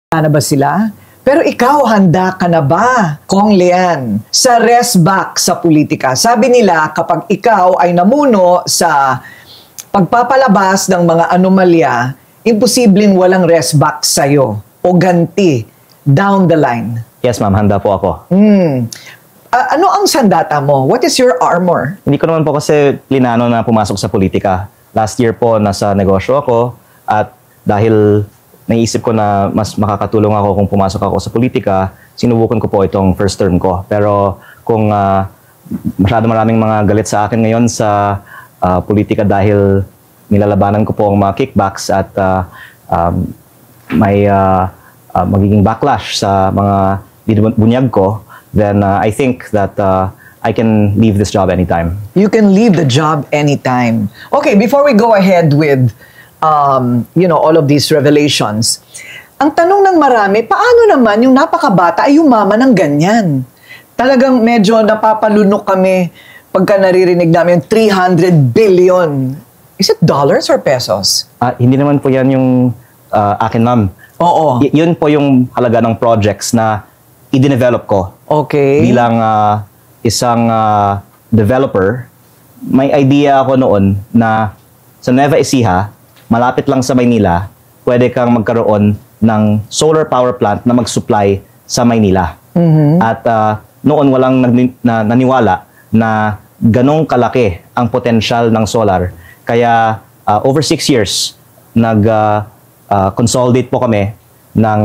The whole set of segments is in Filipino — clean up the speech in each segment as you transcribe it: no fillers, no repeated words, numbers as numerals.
na ba sila? Pero ikaw, handa ka na ba, Kong Lian, sa rest back sa politika? Sabi nila, kapag ikaw ay namuno sa pagpapalabas ng mga anomalya, imposibleng walang rest back sa'yo o ganti down the line. Yes, ma'am. Handa po ako. Ano ang sandata mo? What is your armor? Hindi ko naman po kasi plinano na pumasok sa politika. Last year po, nasa negosyo ako at dahil naisip ko na mas makakatulong ako kung pumasok ako sa politika, sinubukan ko po itong first term ko. Pero kung maraming mga galit sa akin ngayon sa politika dahil nilalabanan ko po ang mga kickbacks at may magiging backlash sa mga bunyag ko, then I think that I can leave this job anytime. You can leave the job anytime. Okay, before we go ahead with all of these revelations, ang tanong ng marami, paano naman yung napakabata ay umama ng ganyan? Talagang medyo napapalunok kami pagka naririnig namin 300 billion. Is it dollars or pesos? Hindi naman po yan yung akin, ma'am. Oo. Yun po yung halaga ng projects na i-develop ko. Okay. Bilang isang developer, may idea ako noon na sa Nueva Ecija, malapit lang sa Maynila, pwede kang magkaroon ng solar power plant na mag-supply sa Maynila. At noon walang naniwala na ganong kalaki ang potensyal ng solar. Kaya over 6 years, nag-consolidate po kami ng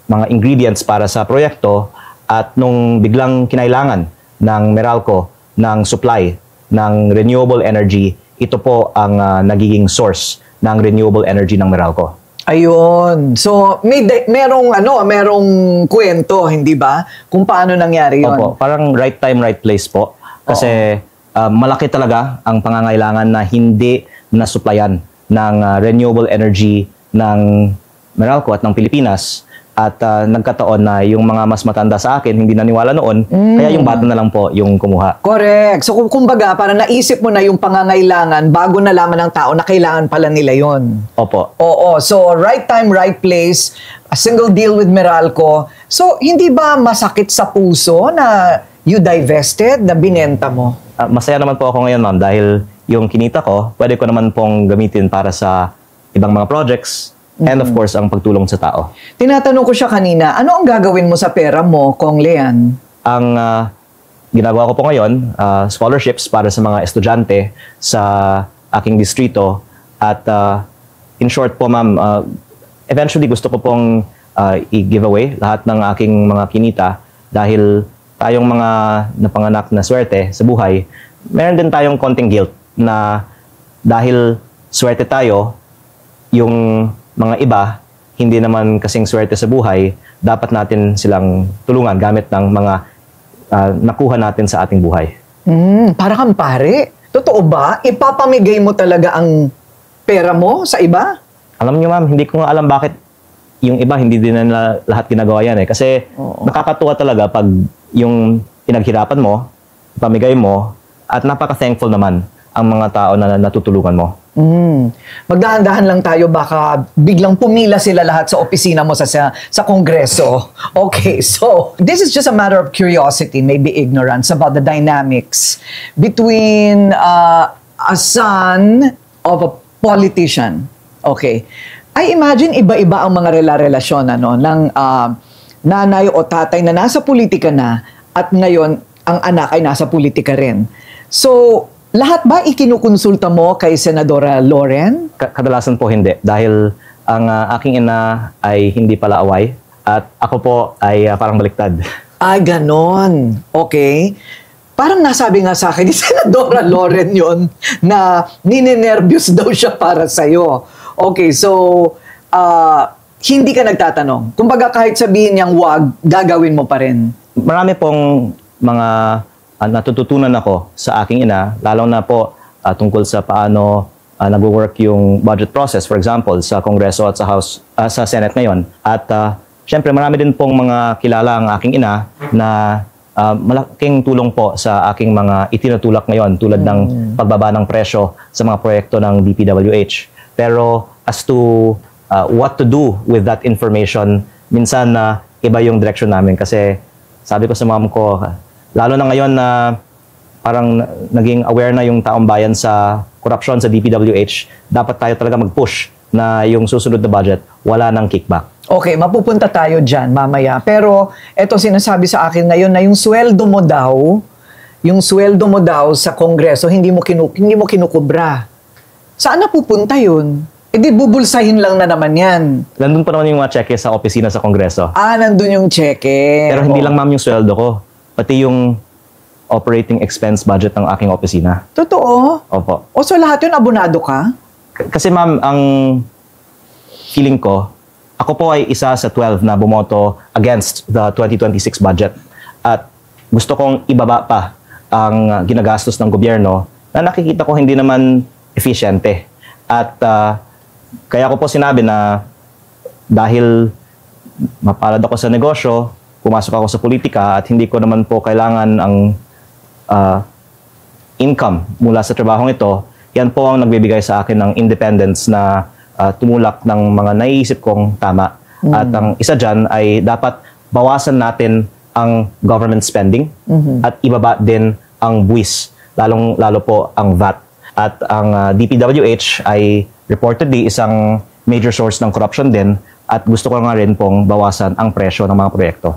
mga ingredients para sa proyekto at nung biglang kinailangan ng Meralco ng supply ng renewable energy, ito po ang nagiging source ng renewable energy ng Meralco. Ayun. So, merong kwento, hindi ba? Kung paano nangyari yun. Opo, parang right time, right place po. Kasi malaki talaga ang pangangailangan na hindi nasupplyan ng renewable energy ng Meralco at ng Pilipinas. At nagkataon na yung mga mas matanda sa akin, hindi naniwala noon, kaya yung bata na lang po yung kumuha. Correct. So kumbaga, para naisip mo na yung pangangailangan bago nalaman ng tao na kailangan pala nila yon. Opo. Oo. So right time, right place, a single deal with Meralco. So hindi ba masakit sa puso na you divested, na binenta mo? Masaya naman po ako ngayon, ma'am, dahil yung kinita ko, pwede ko naman pong gamitin para sa ibang mga projects, and of course, ang pagtulong sa tao. Tinatanong ko siya kanina, ano ang gagawin mo sa pera mo, Kong Lian? Ang ginagawa ko po ngayon, scholarships para sa mga estudyante sa aking distrito. At in short po, ma'am, eventually gusto ko pong i-give away lahat ng aking mga kinita dahil tayong mga napanganak na swerte sa buhay, meron din tayong konting guilt na dahil swerte tayo, yung mga iba, hindi naman kasing swerte sa buhay, dapat natin silang tulungan gamit ng mga nakuha natin sa ating buhay. Para kang pare. Totoo ba? Ipapamigay mo talaga ang pera mo sa iba? Alam niyo, ma'am, hindi ko nga alam bakit yung iba hindi din na lahat ginagawa yan eh. Kasi nakakatuwa talaga pag yung pinaghirapan mo, pamigay mo, at napaka-thankful naman ang mga tao na natutulungan mo. Magdahan-dahan lang tayo, baka biglang pumila sila lahat sa opisina mo sa Kongreso. Okay, so this is just a matter of curiosity, maybe ignorance about the dynamics between a son of a politician. Okay. I imagine iba-iba ang mga relasyon ng nanay o tatay na nasa politika na at ngayon ang anak ay nasa politika rin. So, lahat ba ikinukonsulta mo kay Senadora Loren? Kadalasan po hindi. Dahil ang aking ina ay hindi pala away at ako po ay parang baliktad. Ay, ganon. Okay. Parang nasabi nga sa akin ni Senadora Loren yon na ninenervyos daw siya para sa'yo. Okay, so hindi ka nagtatanong. Kumbaga kahit sabihin niyang wag, gagawin mo pa rin. Marami pong mga natututunan ako sa aking ina, lalo na po tungkol sa paano nag-work yung budget process, for example, sa Kongreso at sa House, sa Senate ngayon. At syempre, marami din pong mga kilala ang aking ina na malaking tulong po sa aking mga itinutulak ngayon tulad ng pagbaba ng presyo sa mga proyekto ng DPWH. Pero as to what to do with that information, minsan na iba yung direction namin. Kasi sabi ko sa mom ko, lalo na ngayon na parang naging aware na yung taong bayan sa korupsyon sa DPWH, dapat tayo talaga mag-push na yung susunod na budget, wala nang kickback. Okay, mapupunta tayo dyan mamaya. Pero eto sinasabi sa akin ngayon na yung sweldo mo daw sa Kongreso, hindi mo kinukubra. Saan napupunta yun? E di bubulsahin lang na naman yan. Nandun pa naman yung mga cheque sa opisina sa Kongreso. Nandun yung cheque. Pero hindi lang ma'am yung sweldo ko, pati yung operating expense budget ng aking opisina. Totoo? Opo. O so lahat yun, abonado ka? Kasi ma'am, ang feeling ko, ako po ay isa sa 12 na bumoto against the 2026 budget. At gusto kong ibaba pa ang ginagastos ng gobyerno na nakikita ko hindi naman efficiente. At kaya ko po sinabi na dahil mapalad ako sa negosyo, pumasok ako sa politika at hindi ko naman po kailangan ang income mula sa trabahong ito, yan po ang nagbibigay sa akin ng independence na tumulak ng mga naiisip kong tama. At ang isa dyan ay dapat bawasan natin ang government spending at ibaba din ang buwis, lalo po ang VAT. At ang DPWH ay reportedly isang major source ng corruption din at gusto ko nga rin pong bawasan ang presyo ng mga proyekto.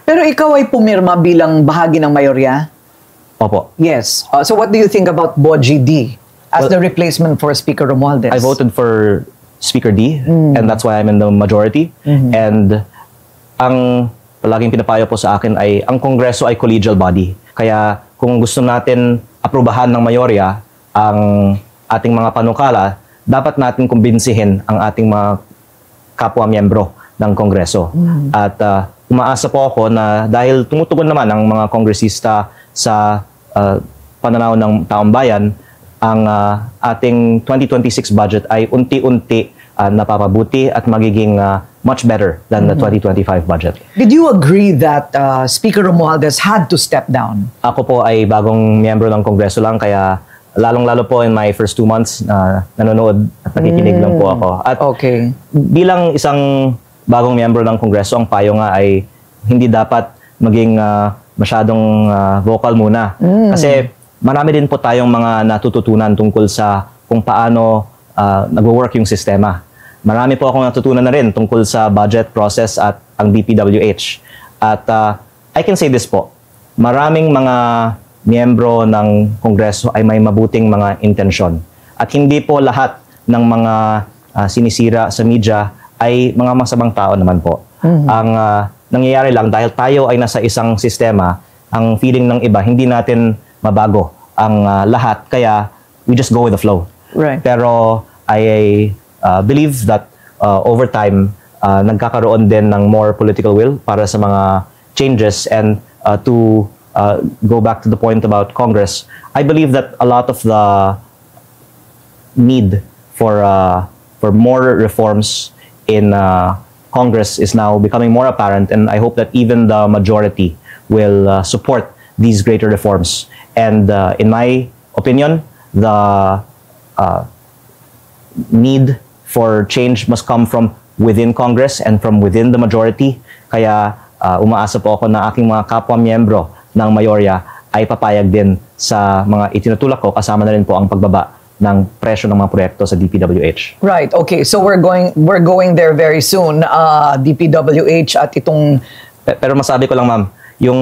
Pero ikaw ay pumirma bilang bahagi ng mayorya? Opo. Yes. So what do you think about Boji D as the replacement for Speaker Romualdez? I voted for Speaker D and that's why I'm in the majority. And ang palaging pinapayo po sa akin ay ang Kongreso ay collegial body. Kaya kung gusto natin aprubahan ng mayorya ang ating mga panukala, dapat natin kumbinsihin ang ating mga kapwa-miyembro ng Kongreso. At umaasa po ako na dahil tumutugon naman ang mga kongresista sa pananaw ng taong bayan, ang ating 2026 budget ay unti-unti napapabuti at magiging much better than the 2025 budget. Did you agree that Speaker Romualdez had to step down? Ako po ay bagong miyembro ng Kongreso lang, kaya lalong-lalo po in my first 2 months nanonood at nakikinig lang po ako. At bilang isang bagong miyembro ng Kongreso, ang payo nga ay hindi dapat maging masyadong vocal muna. Kasi marami din po tayong mga natututunan tungkol sa kung paano nag-work yung sistema. Marami po akong natutunan na rin tungkol sa budget process at ang DPWH. At I can say this po, maraming mga miyembro ng Kongreso ay may mabuting mga intensyon. At hindi po lahat ng mga sinisira sa media ay mga masamang tao naman po. Ang nangyayari lang dahil tayo ay nasa isang sistema, ang feeling ng iba, hindi natin mabago ang lahat. Kaya we just go with the flow. Right. Pero I believe that over time, nagkakaroon din ng more political will para sa mga changes and to go back to the point about Congress, I believe that a lot of the need for more reforms in Congress is now becoming more apparent, and I hope that even the majority will support these greater reforms. And in my opinion, the need for change must come from within Congress and from within the majority. Kaya umaasa po ako na aking mga kapwa-miyembro ng mayorya ay papayag din sa mga itinutulak ko, kasama na rin po ang pagbaba ng presyo ng mga proyekto sa DPWH. Right. Okay. So we're going there very soon. DPWH at itong... Pero masabi ko lang, ma'am, yung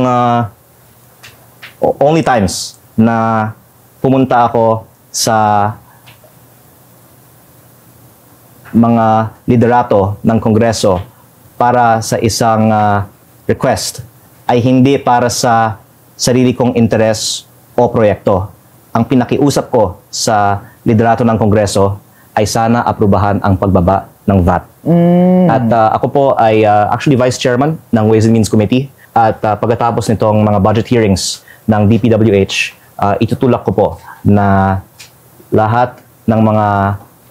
only times na pumunta ako sa mga liderato ng Kongreso para sa isang request ay hindi para sa sarili kong interes o proyekto. Ang pinakiusap ko sa liderato ng Kongreso ay sana aprubahan ang pagbaba ng VAT. At ako po ay actually Vice Chairman ng Ways and Means Committee. At pagkatapos nitong mga budget hearings ng DPWH, itutulak ko po na lahat ng mga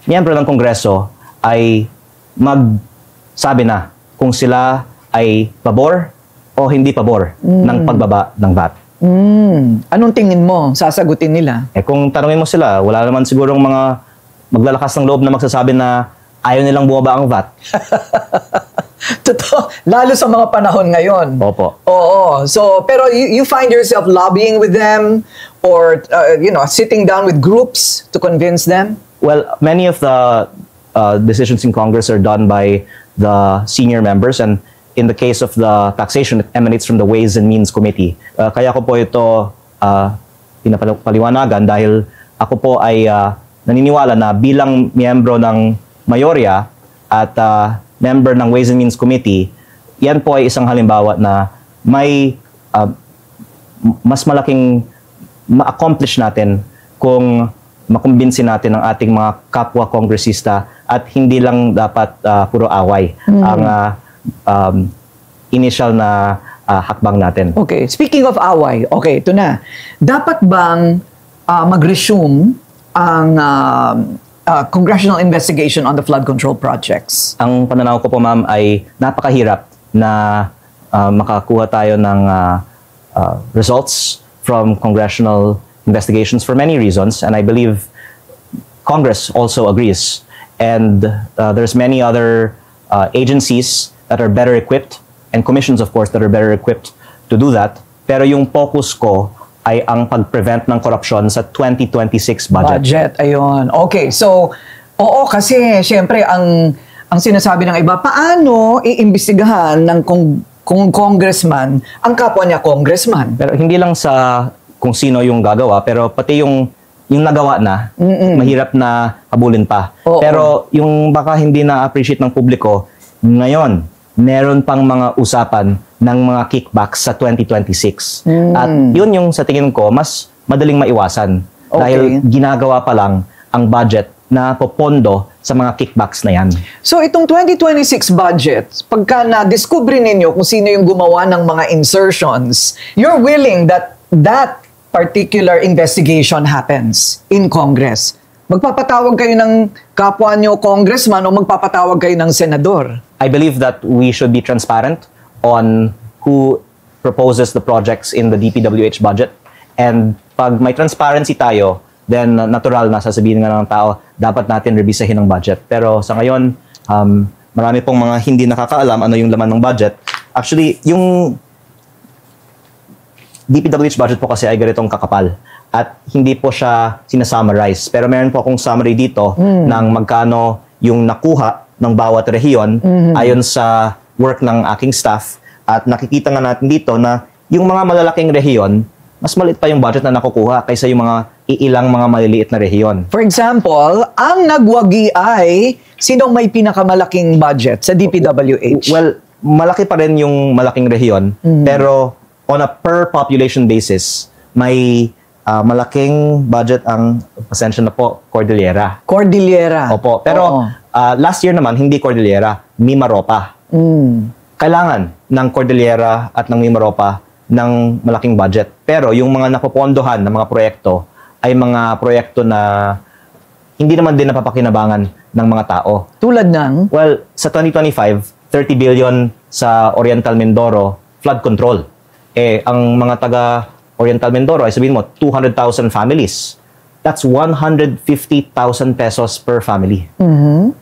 miyembro ng Kongreso ay magsabi na kung sila ay pabor o hindi pabor ng pagbaba ng VAT. Anong tingin mo? Sasagutin nila? Kung tanungin mo sila, wala naman sigurong mga maglalakas ng loob na magsasabi na ayaw nilang bumaba ang VAT. Totoo, lalo sa mga panahon ngayon. Opo. Oo. So, pero you find yourself lobbying with them or, sitting down with groups to convince them? Well, many of the decisions in Congress are done by the senior members, and in the case of the taxation, it emanates from the Ways and Means Committee. Kaya ko po ito pinapaliwanagan dahil ako po ay naniniwala na bilang miyembro ng mayorya at member ng Ways and Means Committee, yan po ay isang halimbawa na may mas malaking ma-accomplish natin kung makumbinsin natin ang ating mga kapwa kongresista at hindi lang dapat puro away ang initial na hakbang natin. Okay. Speaking of away, okay, ito na. Dapat bang mag-resume ang congressional investigation on the flood control projects? Ang pananaw ko po, ma'am, ay napakahirap na makakuha tayo ng results from congressional investigations for many reasons, and I believe Congress also agrees. And there's many other agencies that are better equipped, and commissions, of course, that are better equipped to do that. Pero yung focus ko ay ang pag-prevent ng korupsyon sa 2026 budget. Ayun. Okay, so, oo, kasi syempre ang sinasabi ng iba, paano iimbestigahan ng kung congressman ang kapwa niya congressman? Pero hindi lang sa kung sino yung gagawa, pero pati yung nagawa na, mahirap na habulin pa. Oo. Pero yung baka hindi na-appreciate ng publiko, ngayon, meron pang mga usapan ng mga kickbacks sa 2026. At yun yung sa tingin ko, mas madaling maiwasan. Okay. Dahil ginagawa pa lang ang budget na popondo sa mga kickbacks na yan. So itong 2026 budget, pagka na-discover ninyo kung sino yung gumawa ng mga insertions, you're willing that particular investigation happens in Congress. Magpapatawag kayo ng kapwa nyo congressman o magpapatawag kayo ng senador? I believe that we should be transparent on who proposes the projects in the DPWH budget. And pag may transparency tayo, then natural na sasabihin nga ng tao, dapat natin revisahin ang budget. Pero sa ngayon, marami pong mga hindi nakakaalam ano yung laman ng budget. Actually, yung DPWH budget po kasi ay ganitong kakapal at hindi po siya sinasummarize. Pero meron po akong summary dito ng magkano yung nakuha ng bawat rehiyon ayon sa work ng aking staff. At nakikita nga natin dito na yung mga malalaking rehiyon, mas maliit pa yung budget na nakukuha kaysa yung mga iilang mga maliliit na rehiyon. For example, ang nagwagi ay sino may pinakamalaking budget sa DPWH? Well, malaki pa rin yung malaking rehiyon, pero on a per population basis, may malaking budget ang, pasensya na po, Cordillera. Cordillera. Opo. Pero last year naman, hindi Cordillera, Mimaropa. Kailangan ng Cordillera at ng Mimaropa ng malaking budget. Pero yung mga napopondohan na mga proyekto ay mga proyekto na hindi naman din napapakinabangan ng mga tao. Tulad ng? Well, sa 2025, 30 billion sa Oriental Mindoro flood control. Ang mga taga Oriental Mindoro ay sabihin mo 200,000 families. That's 150,000 pesos per family.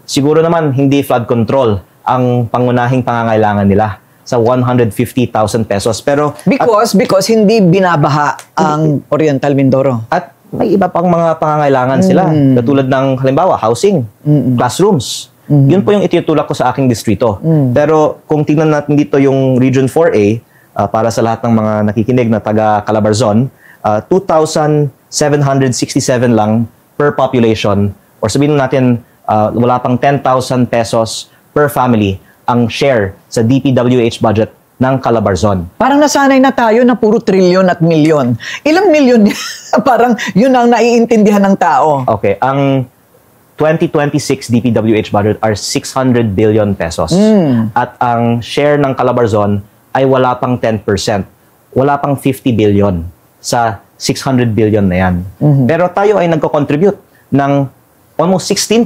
Siguro naman hindi flood control ang pangunahing pangangailangan nila sa 150,000 pesos. Pero because hindi binabaha ang Oriental Mindoro. At may iba pang mga pangangailangan sila. Katulad ng halimbawa, housing, classrooms. Yun po yung itutulak ko sa aking distrito. Pero kung tingnan natin dito yung Region 4A, para sa lahat ng mga nakikinig na taga Calabarzon, 2,767 lang per population, or sabihin natin wala pang 10,000 pesos per family ang share sa DPWH budget ng Calabarzon. Parang nasanay na tayo na puro trilyon at milyon. Ilang milyon? Parang yun ang naiintindihan ng tao. Okay, ang 2026 DPWH budget are 600 billion pesos. At ang share ng Calabarzon ay wala pang 10%. Wala pang 50 billion sa 600 billion na yan. Pero tayo ay nagko-contribute ng almost 16%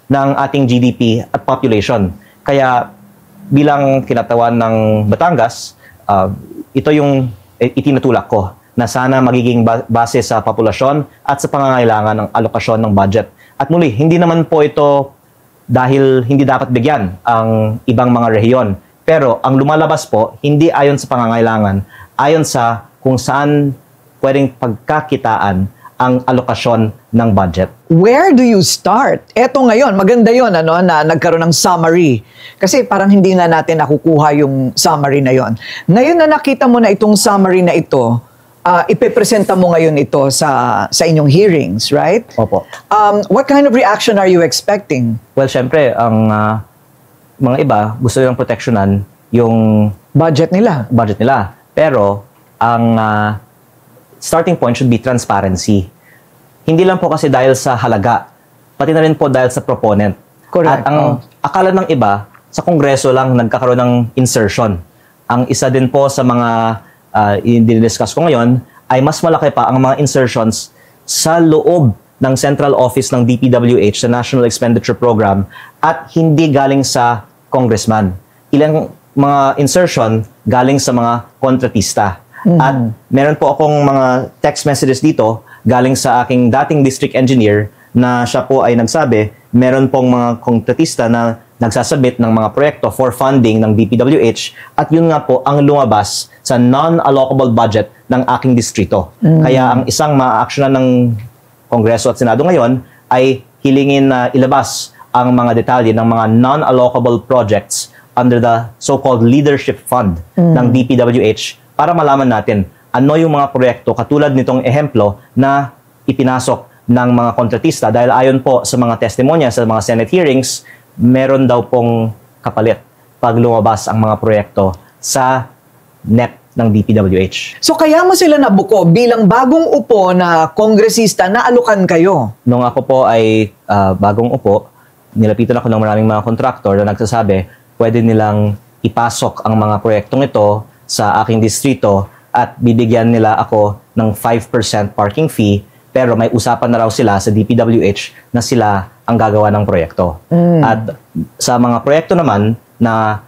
ng ating GDP at population. Kaya bilang kinatawan ng Batangas, ito yung itinutulak ko na sana magiging base sa populasyon at sa pangangailangan ng alokasyon ng budget. At muli, hindi naman po ito dahil hindi dapat bigyan ang ibang mga rehiyon. Pero ang lumalabas po, hindi ayon sa pangangailangan, ayon sa kung saan pwedeng pagkakitaan ang alokasyon ng budget. Where do you start? Eto ngayon, maganda yon ano, na nagkaroon ng summary. Kasi parang hindi nga natin nakukuha yung summary na yon. Ngayon na nakita mo na itong summary na ito, ipepresenta mo ngayon ito sa inyong hearings, right? Opo. What kind of reaction are you expecting? Well, syempre, ang mga iba gusto nilang proteksyonan yung Budget nila. budget nila. Pero, ang starting point should be transparency. Hindi lang po kasi dahil sa halaga, pati na rin po dahil sa proponent. Correct. At ang akala ng iba, sa Kongreso lang nagkakaroon ng insertion. Ang isa din po sa mga i-discuss ko ngayon ay mas malaki pa ang mga insertions sa loob ng central office ng DPWH, sa National Expenditure Program, at hindi galing sa congressman. Ilang mga insertion galing sa mga kontratista. At meron po akong mga text messages dito galing sa aking dating district engineer na siya po ay nagsabi, meron pong mga kontratista na nagsasubmit ng mga proyekto for funding ng DPWH at yun nga po ang lumabas sa non-allocable budget ng aking distrito. Kaya ang isang ma-actionan ng Kongreso at Senado ngayon ay hilingin na ilabas ang mga detalye ng mga non-allocable projects under the so-called leadership fund ng DPWH para malaman natin ano yung mga proyekto katulad nitong ehemplo na ipinasok ng mga kontratista dahil ayon po sa mga testimonya sa mga Senate hearings, meron daw pong kapalit pag lumabas ang mga proyekto sa net ng DPWH. So kaya mo sila nabuko bilang bagong upo na kongresista na alukan kayo? Nung ako po ay bagong upo, nilapitan ako ng maraming mga kontraktor na nagsasabi pwede nilang ipasok ang mga proyektong ito sa aking distrito at bibigyan nila ako ng 5% parking fee pero may usapan na raw sila sa DPWH na sila ang gagawa ng proyekto. At sa mga proyekto naman na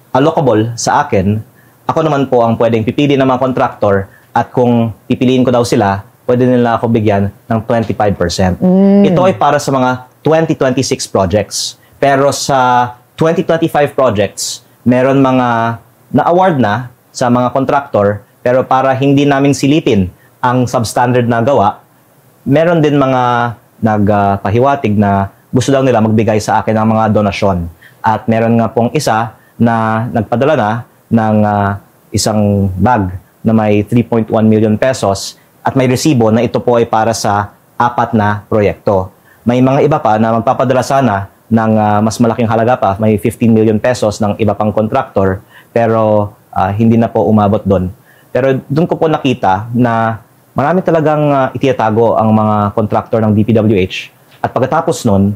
allocable sa akin, ako naman po ang pwedeng pipili ng mga kontraktor at kung pipiliin ko daw sila, pwede nila ako bigyan ng 25%. Ito ay para sa mga 2026 projects. Pero sa 2025 projects, meron mga na-award na sa mga kontraktor pero para hindi namin silipin ang substandard na gawa, meron din mga nagpahiwatig na gusto daw nila magbigay sa akin ng mga donasyon. At meron nga pong isa na nagpadala na ng isang bag na may 3.1 million pesos at may resibo na ito po ay para sa 4 na proyekto. May mga iba pa na magpapadala sana ng mas malaking halaga pa, may 15 million pesos ng iba pang contractor, pero hindi na po umabot doon. Pero doon ko po nakita na marami talagang itiyatago ang mga contractor ng DPWH. At pagkatapos nun,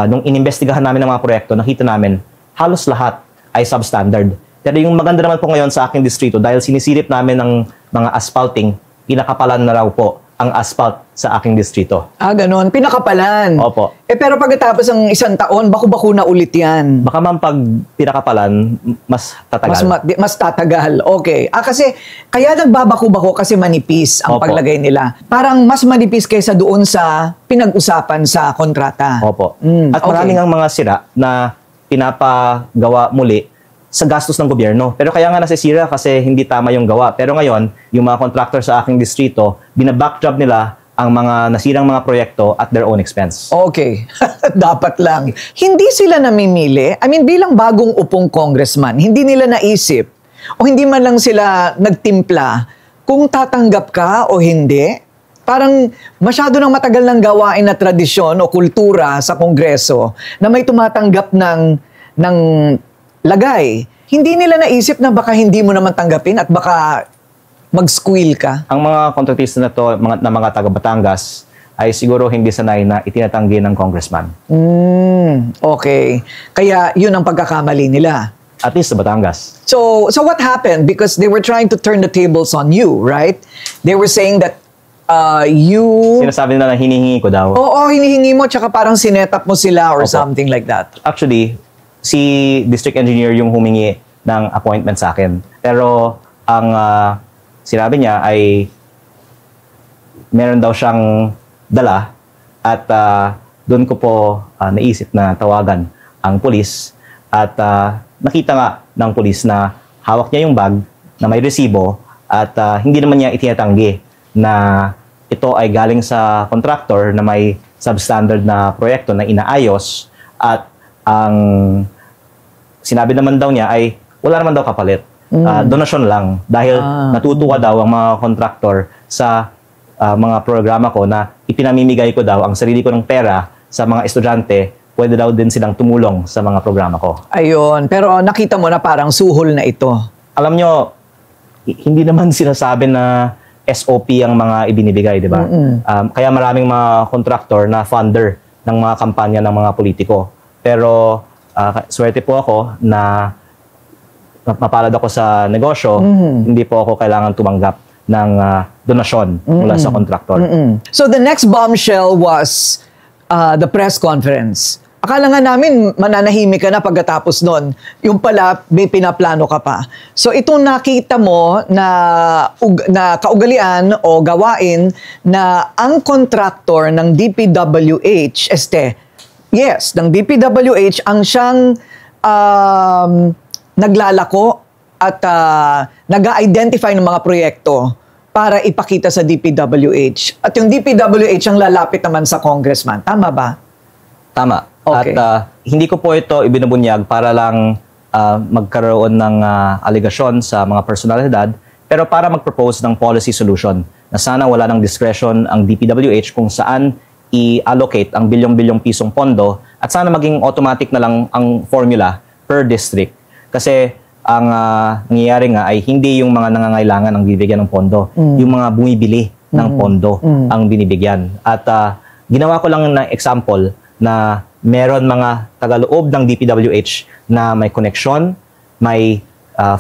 nung inimbestigahan namin ang mga proyekto, nakita namin halos lahat ay substandard. Pero yung maganda naman po ngayon sa aking distrito, dahil sinisilip namin ng mga asphalting, pinakapalan na raw po ang asphalt sa aking distrito. Ganon. Pinakapalan. Opo. Pero pagkatapos ng isang taon, baku-baku na ulit yan. Baka man pag pinakapalan, mas tatagal. Mas tatagal. Okay. Kasi, kaya nagbabaku-bako kasi manipis ang Opo. paglagay nila. Parang mas manipis kaysa doon sa pinag-usapan sa kontrata. Opo. At Okay. maraming ang mga sira na pinapagawa muli sa gastos ng gobyerno. Pero kaya nga nasisira kasi hindi tama yung gawa. Pero ngayon, yung mga contractor sa aking distrito, binabackjob nila ang mga nasirang mga proyekto at their own expense. Okay. Dapat lang. Hindi sila namimili. I mean, bilang bagong upong congressman, hindi nila naisip o hindi man lang sila nagtimpla kung tatanggap ka o hindi. Parang masyado nang matagal ng gawain na tradisyon o kultura sa Kongreso na may tumatanggap ng lagay. Hindi nila naisip na baka hindi mo naman tanggapin at baka mag-squeal ka. Ang mga kontratista na to, mga taga Batangas, ay siguro hindi sanay na itinatanggi ng congressman. Okay. Kaya yun ang pagkakamali nila. At least sa Batangas. So what happened? Because they were trying to turn the tables on you, right? They were saying that you... Sinasabi nila na hinihingi ko daw. Oo, hinihingi mo, tsaka parang sinetap mo sila or Opo. something like that. Actually, si district engineer yung humingi ng appointment sa akin. Pero ang sinabi niya ay meron daw siyang dala at doon ko po naisip na tawagan ang pulis at nakita nga ng pulis na hawak niya yung bag na may resibo at hindi naman niya itinatanggi na ito ay galing sa contractor na may substandard na proyekto na inaayos at ang sinabi naman daw niya ay wala naman daw kapalit. Donasyon lang dahil natutuwa daw ang mga contractor sa mga programa ko na ipinamimigay ko daw ang sarili ko ng pera sa mga estudyante, pwede daw din silang tumulong sa mga programa ko. Ayun. Pero nakita mo na parang suhol na ito. Alam nyo, hindi naman sinasabi na SOP ang mga ibinibigay, di ba? Kaya maraming mga contractor na funder ng mga kampanya ng mga politiko. Pero swerte po ako na mapalad ako sa negosyo, hindi po ako kailangan tumanggap ng donasyon mula sa contractor. So the next bombshell was the press conference. Akala nga namin mananahimik ka na pagkatapos nun. Yung pala, may pinaplano ka pa. So itong nakita mo na kaugalian o gawain na ang contractor ng DPWH, ng DPWH ang siyang naglalako at nag-identify ng mga proyekto para ipakita sa DPWH. At yung DPWH ang lalapit naman sa congressman. Tama ba? Tama. Okay. At hindi ko po ito ibinubunyag para lang magkaroon ng aligasyon sa mga personalidad, pero para mag-propose ng policy solution na sana wala ng discretion ang DPWH kung saan i-allocate ang bilyong-bilyong pisong pondo at sana maging automatic na lang ang formula per district. Kasi ang nangyayari nga ay hindi yung mga nangangailangan ang bibigyan ng pondo, yung mga bumibili ng pondo ang binibigyan. At ginawa ko lang na example na meron mga tagaloob ng DPWH na may connection, may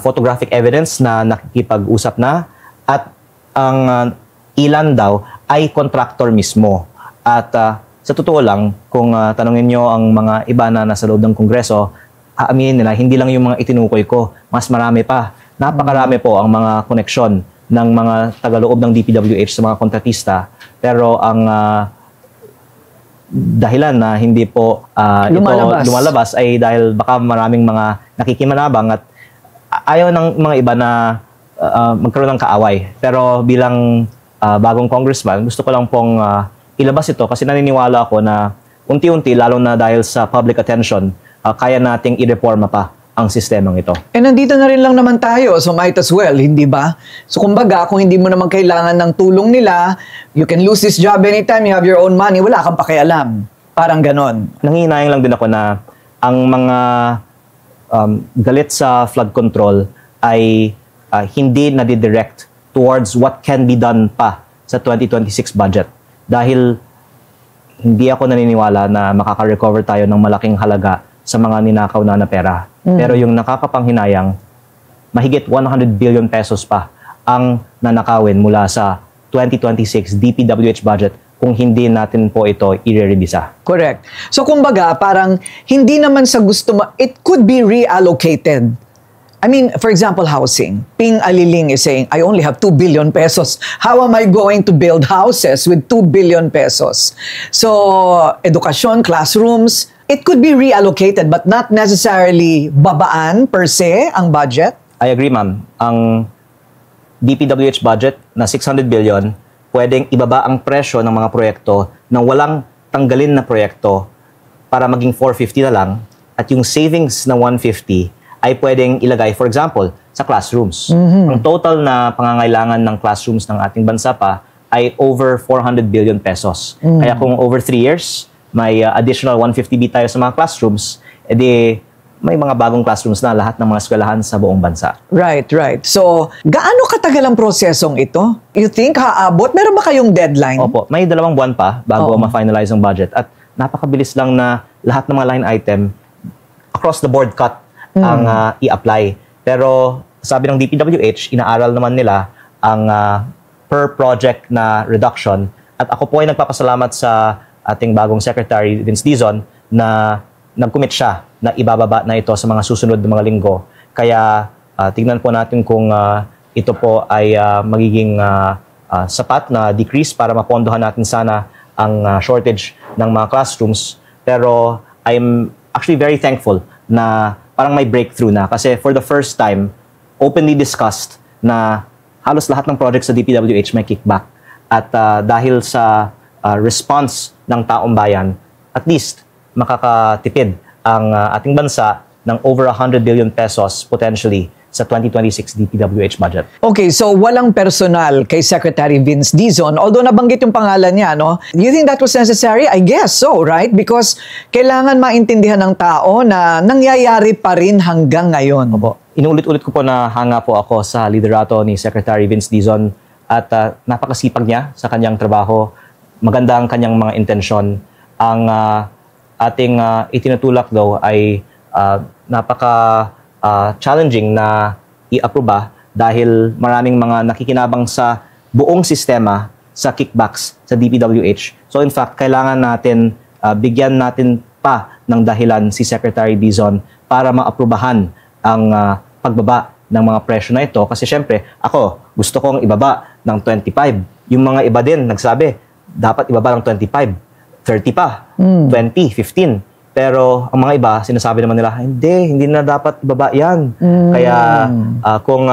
photographic evidence na nakikipag-usap na, at ang ilan daw ay contractor mismo. At sa totoo lang, kung tanungin nyo ang mga iba na nasa loob ng Kongreso, aaminin nila, hindi lang yung mga itinukoy ko, mas marami pa. Napakarami po ang mga koneksyon ng mga tagaloob ng DPWH sa mga kontratista. Pero ang dahilan na hindi po ito lumalabas ay dahil baka maraming mga nakikimanabang at ayaw ng mga iba na magkaroon ng kaaway. Pero bilang bagong congressman, gusto ko lang pong ilabas ito kasi naniniwala ako na unti-unti, lalo na dahil sa public attention, kaya nating i-reforma pa ang sistemang ito. Eh, nandito na rin lang naman tayo, so might as well, hindi ba? So, kumbaga, kung hindi mo naman kailangan ng tulong nila, you can lose this job anytime, you have your own money, wala kang pakialam. Parang ganon. Nanginayang lang din ako na ang mga galit sa flood control ay hindi nadidirect towards what can be done pa sa 2026 budget. Dahil hindi ako naniniwala na makaka-recover tayo ng malaking halaga sa mga ninakaw na pera. Pero yung nakakapanghinayang, mahigit 100 billion pesos pa ang nanakawin mula sa 2026 DPWH budget kung hindi natin po ito i-revisa. Correct. So, kumbaga, parang hindi naman sa gusto mo, it could be reallocated. I mean, for example, housing. Ping Aliling is saying, I only have 2 billion pesos. How am I going to build houses with 2 billion pesos? So, edukasyon, classrooms, it could be reallocated but not necessarily babaan per se ang budget. I agree, ma'am. Ang DPWH budget na 600 billion, pwedeng ibaba ang presyo ng mga proyekto na walang tanggalin na proyekto para maging 450 na lang at yung savings na 150 ay pwedeng ilagay, for example, sa classrooms. Ang total na pangangailangan ng classrooms ng ating bansa pa ay over 400 billion pesos. Kaya kung over 3 years, may additional 150B tayo sa mga classrooms, edi may mga bagong classrooms na lahat ng mga eskwelahan sa buong bansa. Right, right. So, gaano katagal ang prosesong ito? You think haabot? Meron ba kayong deadline? Opo, may 2 buwan pa bago ma-finalize ang budget. At napakabilis lang na lahat ng mga line item across the board cut ang i-apply. Pero sabi ng DPWH, inaaral naman nila ang per project na reduction. At ako po ay nagpapasalamat sa ating bagong Secretary Vince Dizon na nag-commit siya na ibababa na ito sa mga susunod na mga linggo. Kaya tignan po natin kung ito po ay magiging sapat na decrease para mapondohan natin sana ang shortage ng mga classrooms. Pero I'm actually very thankful na parang may breakthrough na. Kasi for the first time, openly discussed na halos lahat ng projects sa DPWH may kickback. At dahil sa response ng taong bayan, at least makakatipid ang ating bansa ng over 100 billion pesos potentially sa 2026 DPWH budget. Okay, so walang personal kay Secretary Vince Dizon, although nabanggit yung pangalan niya, no? You think that was necessary? I guess so, right? Because kailangan maintindihan ng tao na nangyayari pa rin hanggang ngayon. Opo. Inuulit-ulit ko po na hanga po ako sa liderato ni Secretary Vince Dizon at napakasipag niya sa kanyang trabaho. Maganda ang kanyang mga intensyon. Ang ating itinutulak daw ay napaka-challenging na i-aproba dahil maraming mga nakikinabang sa buong sistema sa kickbacks sa DPWH. So in fact, kailangan natin bigyan natin pa ng dahilan si Secretary Dizon para maaprubahan ang pagbaba ng mga presyo na ito. Kasi syempre, ako, gusto kong ibaba ng 25. Yung mga iba din, nagsabi, dapat ibaba ng 25. 30 pa, 20, 15. Pero ang mga iba, sinasabi naman nila, hindi na dapat ibaba yan. Kaya kung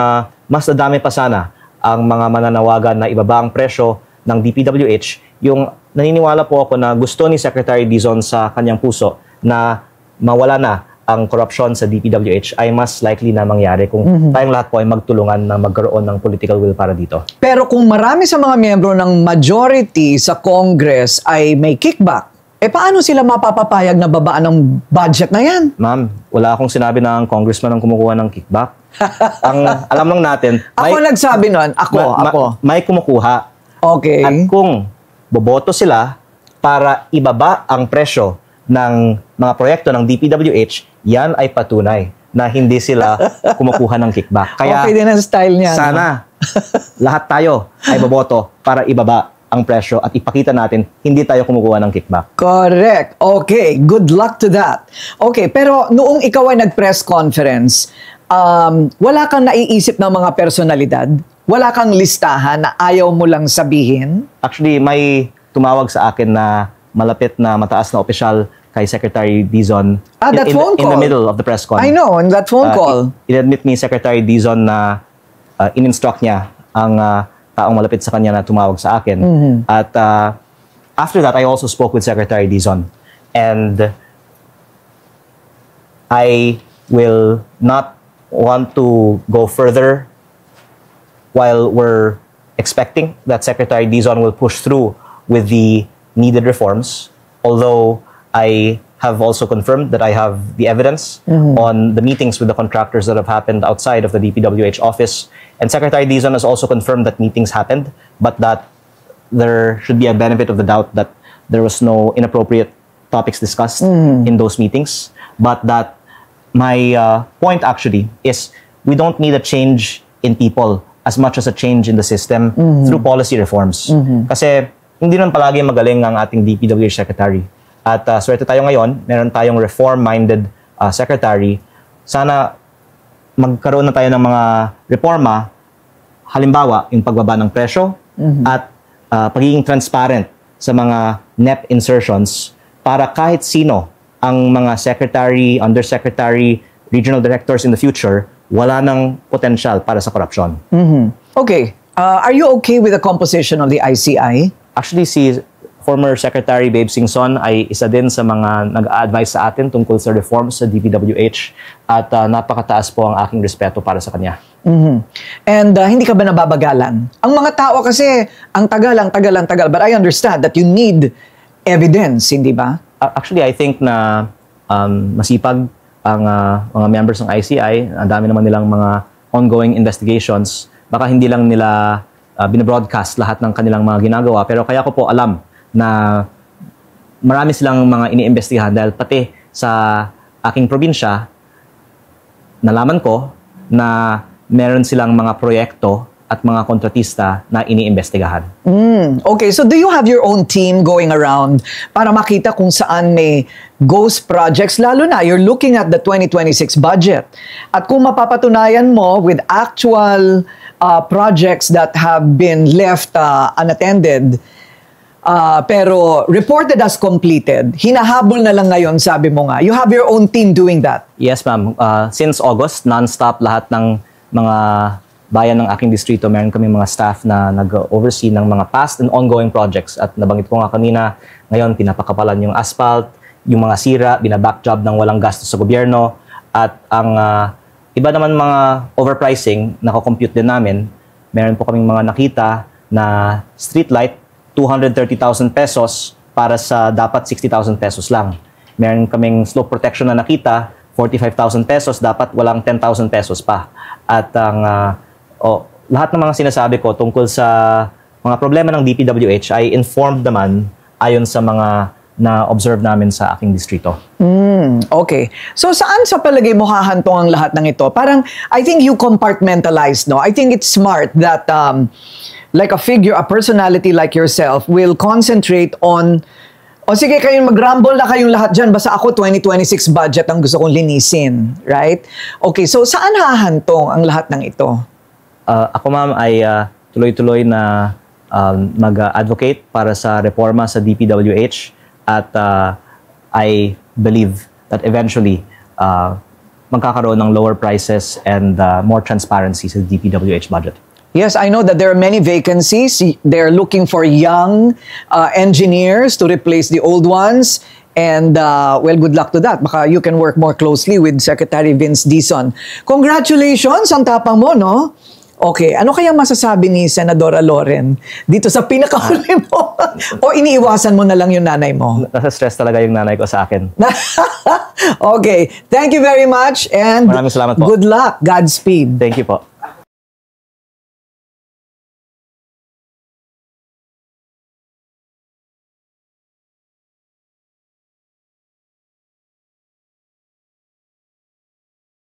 mas nadami pa sana ang mga mananawagan na ibaba ang presyo ng DPWH, yung naniniwala po ako na gusto ni Secretary Dizon sa kanyang puso na mawala na ang korupsyon sa DPWH ay mas likely na mangyari kung tayong lahat po ay magtulungan na magkaroon ng political will para dito. Pero kung marami sa mga miyembro ng majority sa Congress ay may kickback, paano sila mapapapayag na babaan ng budget na yan? Ma'am, wala akong sinabi na ang congressman ang kumukuha ng kickback. Ang alam lang natin, ako nagsabi nun. Ako. May kumukuha. Okay. At kung boboto sila para ibaba ang presyo ng mga proyekto ng DPWH, yan ay patunay na hindi sila kumukuha ng kickback. Kaya okay din ang style niya. Sana lahat tayo ay boboto para ibaba ang presyo at ipakita natin hindi tayo kumukuha ng kickback. Correct. Okay. Good luck to that. Okay. Pero noong ikaw ay nag-press conference, wala kang naiisip ng mga personalidad? Wala kang listahan na ayaw mo lang sabihin? Actually, may tumawag sa akin na malapit na mataas na opisyal kay Secretary Dizon that phone call. In the middle of the press con. I know, in that phone call. Inadmit ni Secretary Dizon na in-instruct niya ang taong malapit sa kanya na tumawag sa akin. At after that, I also spoke with Secretary Dizon. And I will not want to go further while we're expecting that Secretary Dizon will push through with the needed reforms. Although I have also confirmed that I have the evidence on the meetings with the contractors that have happened outside of the DPWH office. And Secretary Dizon has also confirmed that meetings happened, but that there should be a benefit of the doubt that there was no inappropriate topics discussed in those meetings. But that my point actually is we don't need a change in people as much as a change in the system through policy reforms. Kasi hindi naman palagi magaling ang ating DPWH secretary. At swerte tayo ngayon, meron tayong reform-minded secretary. Sana magkaroon na tayo ng mga reforma, halimbawa, yung pagbaba ng presyo at pagiging transparent sa mga NEP insertions para kahit sino ang mga secretary, undersecretary, regional directors in the future, wala ng potential para sa korupsyon. Okay. Are you okay with the composition of the ICI? Actually, si former Secretary Babe Singson ay isa din sa mga nag-a-advise sa atin tungkol sa reforms sa DPWH at napakataas po ang aking respeto para sa kanya. And hindi ka ba nababagalan? Ang mga tao kasi, ang tagal. But I understand that you need evidence, hindi ba? Actually, I think na masipag ang mga members ng ICI. Ang dami naman nilang mga ongoing investigations. Baka hindi lang nila binabroadcast lahat ng kanilang mga ginagawa. Pero kaya ko po alam na marami silang mga iniimbestigahan dahil pati sa aking probinsya, nalaman ko na meron silang mga proyekto at mga kontratista na iniimbestigahan. Okay, so do you have your own team going around para makita kung saan may ghost projects? Lalo na, you're looking at the 2026 budget. At kung mapapatunayan mo with actual projects that have been left unattended, pero reported as completed. Hinahabol na lang ngayon, sabi mo nga. You have your own team doing that. Yes, ma'am. Since August, non-stop lahat ng mga bayan ng aking distrito, meron kami mga staff na nag-oversee ng mga past and ongoing projects. At nabanggit ko nga kanina, ngayon pinapakapalan yung asphalt, yung mga sira, binabackjob ng walang gastos sa gobyerno. At ang iba naman mga overpricing, nakakompute din namin. Meron po kaming mga nakita na streetlight, 230,000 pesos para sa dapat 60,000 pesos lang. Meron kaming slope protection na nakita, 45,000 pesos, dapat walang 10,000 pesos pa. At ang lahat ng mga sinasabi ko tungkol sa mga problema ng DPWH ay informed naman ayon sa mga na-observe namin sa aking distrito. Okay. So saan sa palagay mo hahantong ang lahat ng ito? Parang, I think you compartmentalize, no? I think it's smart that like a figure, a personality like yourself will concentrate on, o sige, kayong mag-rumble na kayong lahat dyan, basta ako 2026 budget ang gusto kong linisin, right? Okay, so saan hahantong ang lahat ng ito? Ako ma'am ay tuloy-tuloy na mag-advocate para sa reforma sa DPWH at I believe that eventually magkakaroon ng lower prices and more transparency sa DPWH budget. Yes, I know that there are many vacancies. They're looking for young engineers to replace the old ones. And, well, good luck to that. Baka you can work more closely with Secretary Vince Dizon. Congratulations! Ang tapang mo, no? Okay, ano kaya masasabi ni Senadora Loren dito sa pinakahuli mo? O iniiwasan mo na lang yung nanay mo? Nasa stress talaga yung nanay ko sa akin. Okay, thank you very much and Maraming salamat po. good luck. Godspeed. Thank you po.